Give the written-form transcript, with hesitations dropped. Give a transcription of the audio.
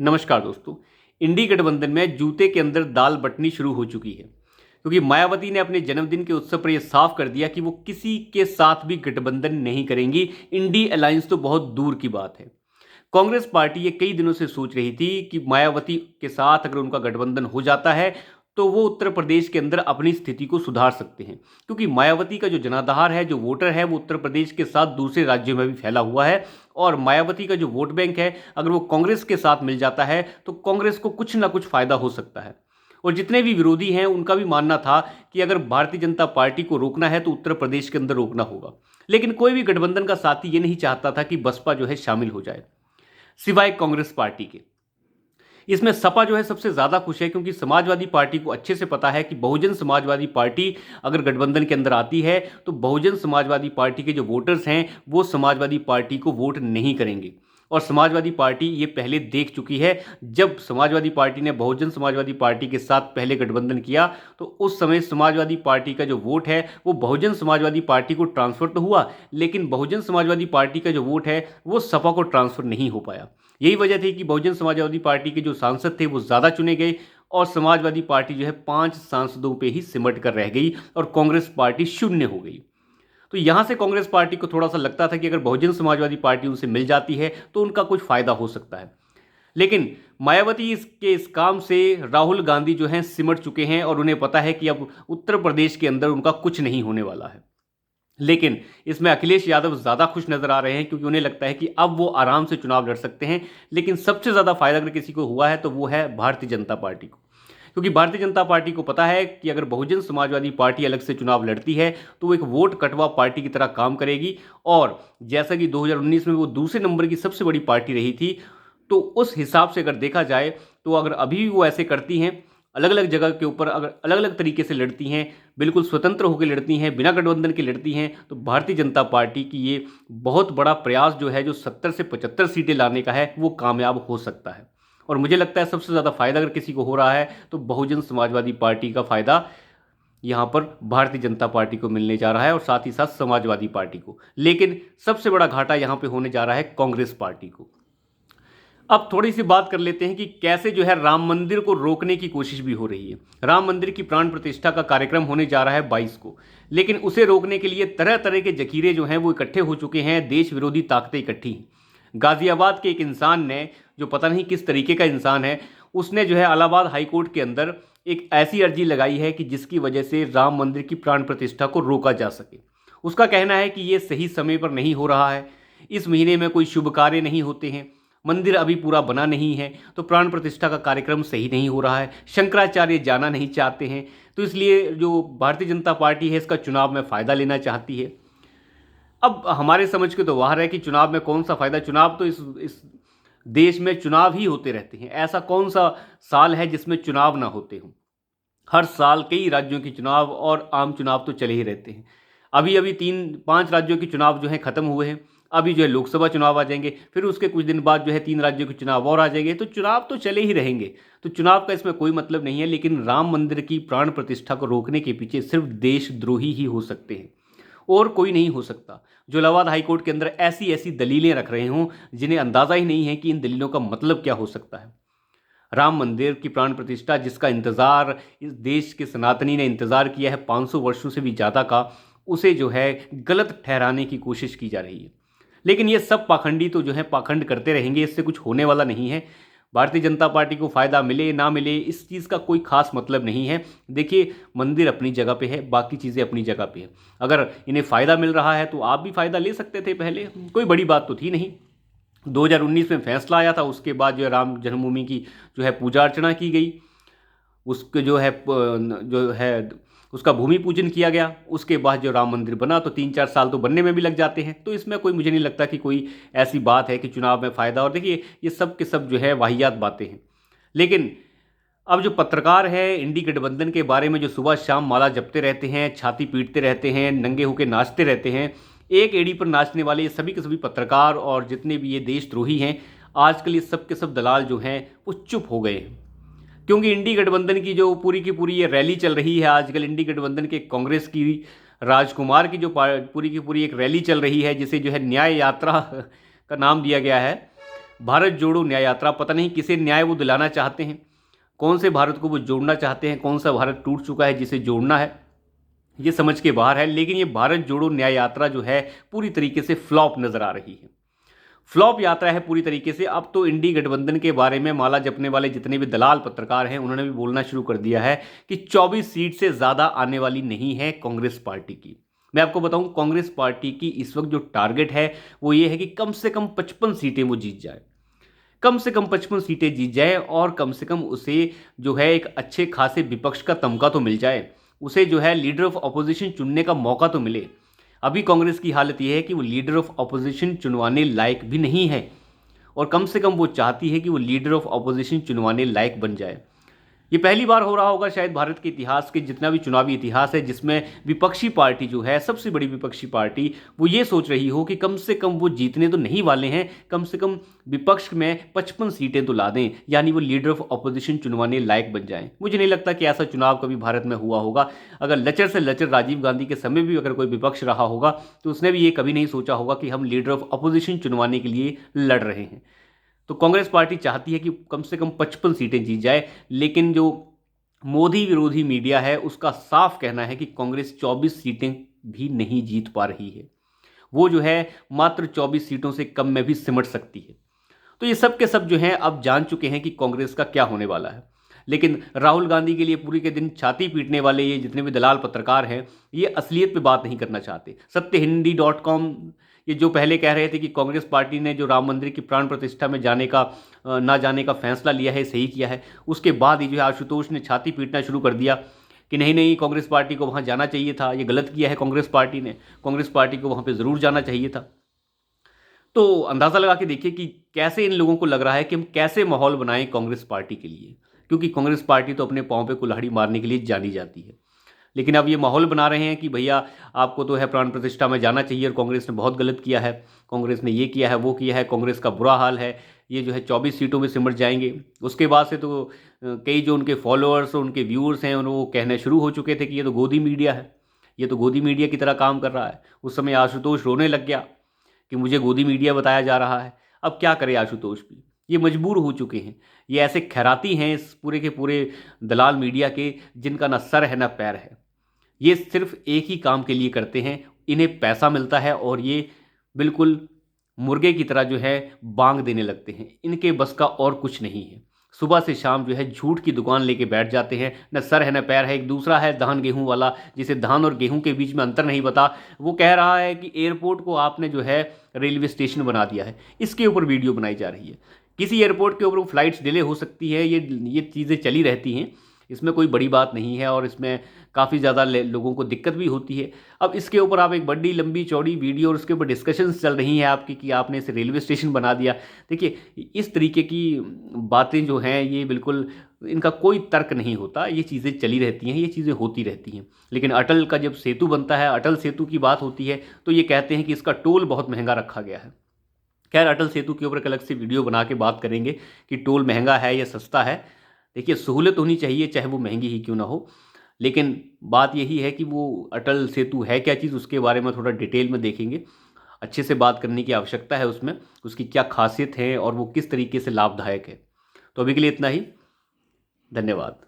नमस्कार दोस्तों। इंडी गठबंधन में जूते के अंदर दाल बंटनी शुरू हो चुकी है क्योंकि मायावती ने अपने जन्मदिन के उत्सव पर यह साफ कर दिया कि वो किसी के साथ भी गठबंधन नहीं करेंगी। इंडी अलायंस तो बहुत दूर की बात है। कांग्रेस पार्टी ये कई दिनों से सोच रही थी कि मायावती के साथ अगर उनका गठबंधन हो जाता है तो वो उत्तर प्रदेश के अंदर अपनी स्थिति को सुधार सकते हैं, क्योंकि मायावती का जो जनाधार है, जो वोटर है, वो उत्तर प्रदेश के साथ दूसरे राज्यों में भी फैला हुआ है। और मायावती का जो वोट बैंक है, अगर वो कांग्रेस के साथ मिल जाता है तो कांग्रेस को कुछ ना कुछ फायदा हो सकता है। और जितने भी विरोधी हैं उनका भी मानना था कि अगर भारतीय जनता पार्टी को रोकना है तो उत्तर प्रदेश के अंदर रोकना होगा। लेकिन कोई भी गठबंधन का साथी ये नहीं चाहता था कि बसपा जो है शामिल हो जाए, सिवाय कांग्रेस पार्टी के। इसमें सपा जो है सबसे ज़्यादा खुश है, क्योंकि समाजवादी पार्टी को अच्छे से पता है कि बहुजन समाजवादी पार्टी अगर गठबंधन के अंदर आती है तो बहुजन समाजवादी पार्टी के जो वोटर्स हैं वो समाजवादी पार्टी को वोट नहीं करेंगे। और समाजवादी पार्टी ये पहले देख चुकी है। जब समाजवादी पार्टी ने बहुजन समाजवादी पार्टी के साथ पहले गठबंधन किया तो उस समय समाजवादी पार्टी का जो वोट है वो बहुजन समाजवादी पार्टी को ट्रांसफ़र तो हुआ, लेकिन बहुजन समाजवादी पार्टी का जो वोट है वो सपा को ट्रांसफ़र नहीं हो पाया। यही वजह थी कि बहुजन समाजवादी पार्टी के जो सांसद थे वो ज़्यादा चुने गए और समाजवादी पार्टी जो है 5 सांसदों पे ही सिमट कर रह गई और कांग्रेस पार्टी शून्य हो गई। तो यहाँ से कांग्रेस पार्टी को थोड़ा सा लगता था कि अगर बहुजन समाजवादी पार्टी उनसे मिल जाती है तो उनका कुछ फ़ायदा हो सकता है। लेकिन मायावती इस काम से राहुल गांधी जो हैं सिमट चुके हैं और उन्हें पता है कि अब उत्तर प्रदेश के अंदर उनका कुछ नहीं होने वाला है। लेकिन इसमें अखिलेश यादव ज़्यादा खुश नज़र आ रहे हैं, क्योंकि उन्हें लगता है कि अब वो आराम से चुनाव लड़ सकते हैं। लेकिन सबसे ज़्यादा फायदा अगर किसी को हुआ है तो वो है भारतीय जनता पार्टी को, क्योंकि भारतीय जनता पार्टी को पता है कि अगर बहुजन समाजवादी पार्टी अलग से चुनाव लड़ती है तो वो एक वोट कटवा पार्टी की तरह काम करेगी। और जैसा कि 2019 में वो दूसरे नंबर की सबसे बड़ी पार्टी रही थी, तो उस हिसाब से अगर देखा जाए तो अगर अभी भी वो ऐसे करती हैं, अलग अलग जगह के ऊपर अगर अलग अलग तरीके से लड़ती हैं, बिल्कुल स्वतंत्र होकर लड़ती हैं, बिना गठबंधन के लड़ती हैं, तो भारतीय जनता पार्टी की ये बहुत बड़ा प्रयास जो है, जो 70 से 75 सीटें लाने का है, वो कामयाब हो सकता है। और मुझे लगता है सबसे ज़्यादा फायदा अगर किसी को हो रहा है तो बहुजन समाजवादी पार्टी का फायदा यहाँ पर भारतीय जनता पार्टी को मिलने जा रहा है और साथ ही साथ समाजवादी पार्टी को। लेकिन सबसे बड़ा घाटा यहाँ पे होने जा रहा है कांग्रेस पार्टी को। अब थोड़ी सी बात कर लेते हैं कि कैसे जो है राम मंदिर को रोकने की कोशिश भी हो रही है। राम मंदिर की प्राण प्रतिष्ठा का कार्यक्रम होने जा रहा है 22 को, लेकिन उसे रोकने के लिए तरह तरह के जखीरे जो हैं वो इकट्ठे हो चुके हैं। देश विरोधी ताकतें इकट्ठी हैं। गाजियाबाद के एक इंसान ने, जो पता नहीं किस तरीके का इंसान है, उसने जो है इलाहाबाद हाईकोर्ट के अंदर एक ऐसी अर्जी लगाई है कि जिसकी वजह से राम मंदिर की प्राण प्रतिष्ठा को रोका जा सके। उसका कहना है कि ये सही समय पर नहीं हो रहा है, इस महीने में कोई शुभ कार्य नहीं होते हैं, मंदिर अभी पूरा बना नहीं है, तो प्राण प्रतिष्ठा का कार्यक्रम सही नहीं हो रहा है, शंकराचार्य जाना नहीं चाहते हैं, तो इसलिए जो भारतीय जनता पार्टी है इसका चुनाव में फ़ायदा लेना चाहती है। अब हमारे समझ के तो बाहर है कि चुनाव में कौन सा फ़ायदा। चुनाव तो इस देश में चुनाव ही होते रहते हैं। ऐसा कौन सा साल है जिसमें चुनाव ना होते हों। हर साल कई राज्यों के चुनाव और आम चुनाव तो चले ही रहते हैं। अभी अभी 3-5 राज्यों के चुनाव जो हैं ख़त्म हुए हैं। अभी जो है लोकसभा चुनाव आ जाएंगे, फिर उसके कुछ दिन बाद जो है 3 राज्यों के चुनाव और आ जाएंगे। तो चुनाव तो चले ही रहेंगे, तो चुनाव का इसमें कोई मतलब नहीं है। लेकिन राम मंदिर की प्राण प्रतिष्ठा को रोकने के पीछे सिर्फ देशद्रोही ही हो सकते हैं और कोई नहीं हो सकता, जो इलाहाबाद हाईकोर्ट के अंदर ऐसी ऐसी दलीलें रख रहे हों जिन्हें अंदाज़ा ही नहीं है कि इन दलीलों का मतलब क्या हो सकता है। राम मंदिर की प्राण प्रतिष्ठा जिसका इंतज़ार इस देश के सनातनी ने इंतज़ार किया है 500 वर्षों से भी ज़्यादा का, उसे जो है गलत ठहराने की कोशिश की जा रही है। लेकिन ये सब पाखंडी तो जो है पाखंड करते रहेंगे, इससे कुछ होने वाला नहीं है। भारतीय जनता पार्टी को फ़ायदा मिले ना मिले इस चीज़ का कोई खास मतलब नहीं है। देखिए, मंदिर अपनी जगह पे है, बाकी चीज़ें अपनी जगह पे है। अगर इन्हें फ़ायदा मिल रहा है तो आप भी फ़ायदा ले सकते थे, पहले कोई बड़ी बात तो थी नहीं। 2019 में फैसला आया था, उसके बाद जो है राम जन्मभूमि की जो है पूजा अर्चना की गई, उसके जो है उसका भूमि पूजन किया गया। उसके बाद जो राम मंदिर बना तो 3-4 साल तो बनने में भी लग जाते हैं। तो इसमें कोई, मुझे नहीं लगता कि कोई ऐसी बात है कि चुनाव में फ़ायदा। और देखिए, ये सब के सब जो है वाहियात बातें हैं। लेकिन अब जो पत्रकार है इंडी गठबंधन के बारे में जो सुबह शाम माला जपते रहते हैं, छाती पीटते रहते हैं, नंगे होकर नाचते रहते हैं, एक एड़ी पर नाचने वाले ये सभी के सभी पत्रकार और जितने भी ये देशद्रोही हैं, आजकल ये सब के सब दलाल जो हैं वो चुप हो गए हैं। क्योंकि इंडी गठबंधन की जो पूरी की पूरी ये रैली चल रही है आजकल, इंडी गठबंधन के कांग्रेस की राजकुमार की जो पूरी की पूरी एक रैली चल रही है, जिसे जो है न्याय यात्रा का नाम दिया गया है, भारत जोड़ो न्याय यात्रा, पता नहीं किसे न्याय वो दिलाना चाहते हैं, कौन से भारत को वो जोड़ना चाहते हैं, कौन सा भारत टूट चुका है जिसे जोड़ना है, ये समझ के बाहर है। लेकिन ये भारत जोड़ो न्याय यात्रा जो है पूरी तरीके से फ्लॉप नजर आ रही है। फ्लॉप यात्रा है पूरी तरीके से। अब तो इंडी गठबंधन के बारे में माला जपने वाले जितने भी दलाल पत्रकार हैं उन्होंने भी बोलना शुरू कर दिया है कि 24 सीट से ज़्यादा आने वाली नहीं है कांग्रेस पार्टी की। मैं आपको बताऊं, कांग्रेस पार्टी की इस वक्त जो टारगेट है वो ये है कि कम से कम 55 सीटें वो जीत जाए, कम से कम 55 सीटें जीत जाए, और कम से कम उसे जो है एक अच्छे खासे विपक्ष का तमगा तो मिल जाए, उसे जो है लीडर ऑफ अपोजिशन चुनने का मौका तो मिले। अभी कांग्रेस की हालत यह है कि वो लीडर ऑफ अपोजिशन चुनवाने लायक भी नहीं है, और कम से कम वो चाहती है कि वो लीडर ऑफ अपोजिशन चुनवाने लायक बन जाए। ये पहली बार हो रहा होगा शायद भारत के इतिहास के जितना भी चुनावी इतिहास है जिसमें विपक्षी पार्टी जो है, सबसे बड़ी विपक्षी पार्टी, वो ये सोच रही हो कि कम से कम वो जीतने तो नहीं वाले हैं, कम से कम विपक्ष में 55 सीटें तो ला दें, यानी वो लीडर ऑफ अपोजिशन चुनवाने लायक बन जाएं। मुझे नहीं लगता कि ऐसा चुनाव कभी भारत में हुआ होगा। अगर लचर से लचर राजीव गांधी के समय भी अगर कोई विपक्ष रहा होगा तो उसने भी ये कभी नहीं सोचा होगा कि हम लीडर ऑफ अपोजिशन चुनवाने के लिए लड़ रहे हैं। तो कांग्रेस पार्टी चाहती है कि कम से कम 55 सीटें जीत जाए, लेकिन जो मोदी विरोधी मीडिया है उसका साफ कहना है कि कांग्रेस 24 सीटें भी नहीं जीत पा रही है। वो जो है मात्र 24 सीटों से कम में भी सिमट सकती है। तो ये सब के सब जो हैं अब जान चुके हैं कि कांग्रेस का क्या होने वाला है। लेकिन राहुल गांधी के लिए पूरी के दिन छाती पीटने वाले ये जितने भी दलाल पत्रकार हैं ये असलियत पे बात नहीं करना चाहते। सत्यहिंदी.com ये जो पहले कह रहे थे कि कांग्रेस पार्टी ने जो राम मंदिर की प्राण प्रतिष्ठा में जाने का ना जाने का फैसला लिया है सही किया है, उसके बाद ही जो है आशुतोष ने छाती पीटना शुरू कर दिया कि नहीं नहीं, कांग्रेस पार्टी को वहाँ जाना चाहिए था, ये गलत किया है कांग्रेस पार्टी ने, कांग्रेस पार्टी को वहाँ पर ज़रूर जाना चाहिए था। तो अंदाज़ा लगा के देखिए कि कैसे इन लोगों को लग रहा है कि हम कैसे माहौल बनाएं कांग्रेस पार्टी के लिए, क्योंकि कांग्रेस पार्टी तो अपने पाँव पे कुल्हाड़ी मारने के लिए जानी जाती है। लेकिन अब ये माहौल बना रहे हैं कि भैया आपको तो है प्राण प्रतिष्ठा में जाना चाहिए और कांग्रेस ने बहुत गलत किया है, कांग्रेस ने ये किया है वो किया है, कांग्रेस का बुरा हाल है, ये जो है 24 सीटों में सिमट जाएंगे। उसके बाद से तो कई जो उनके फॉलोअर्स उनके व्यूअर्स हैं वो कहने शुरू हो चुके थे कि ये तो गोदी मीडिया है, ये तो गोदी मीडिया की तरह काम कर रहा है। उस समय आशुतोष रोने लग गया कि मुझे गोदी मीडिया बताया जा रहा है। अब क्या करे आशुतोष भी, ये मजबूर हो चुके हैं। ये ऐसे खैराती हैं इस पूरे के पूरे दलाल मीडिया के जिनका ना सर है ना पैर है। ये सिर्फ एक ही काम के लिए करते हैं, इन्हें पैसा मिलता है और ये बिल्कुल मुर्गे की तरह जो है बांग देने लगते हैं। इनके बस का और कुछ नहीं है। सुबह से शाम जो है झूठ की दुकान लेके बैठ जाते हैं, न सर है न पैर है। एक दूसरा है धान गेहूं वाला, जिसे धान और गेहूं के बीच में अंतर नहीं पता, वो कह रहा है कि एयरपोर्ट को आपने जो है रेलवे स्टेशन बना दिया है। इसके ऊपर वीडियो बनाई जा रही है। किसी एयरपोर्ट के ऊपर फ्लाइट्स डिले हो सकती है, ये चीज़ें चली रहती हैं, इसमें कोई बड़ी बात नहीं है और इसमें काफ़ी ज़्यादा लोगों को दिक्कत भी होती है। अब इसके ऊपर आप एक बड़ी लंबी चौड़ी वीडियो और उसके ऊपर डिस्कशंस चल रही हैं आपकी कि आपने इसे रेलवे स्टेशन बना दिया। देखिए इस तरीके की बातें जो हैं ये बिल्कुल इनका कोई तर्क नहीं होता, ये चीज़ें चली रहती हैं, ये चीज़ें होती रहती हैं। लेकिन अटल का जब सेतु बनता है, अटल सेतु की बात होती है तो ये कहते हैं कि इसका टोल बहुत महंगा रखा गया है। खैर अटल सेतु के ऊपर एक अलग से वीडियो बना के बात करेंगे कि टोल महंगा है या सस्ता है। देखिए सहूलियत होनी चाहिए चाहे वो महंगी ही क्यों ना हो, लेकिन बात यही है कि वो अटल सेतु है क्या चीज़, उसके बारे में थोड़ा डिटेल में देखेंगे। अच्छे से बात करने की आवश्यकता है उसमें, उसकी क्या खासियत है और वो किस तरीके से लाभदायक है। तो अभी के लिए इतना ही, धन्यवाद।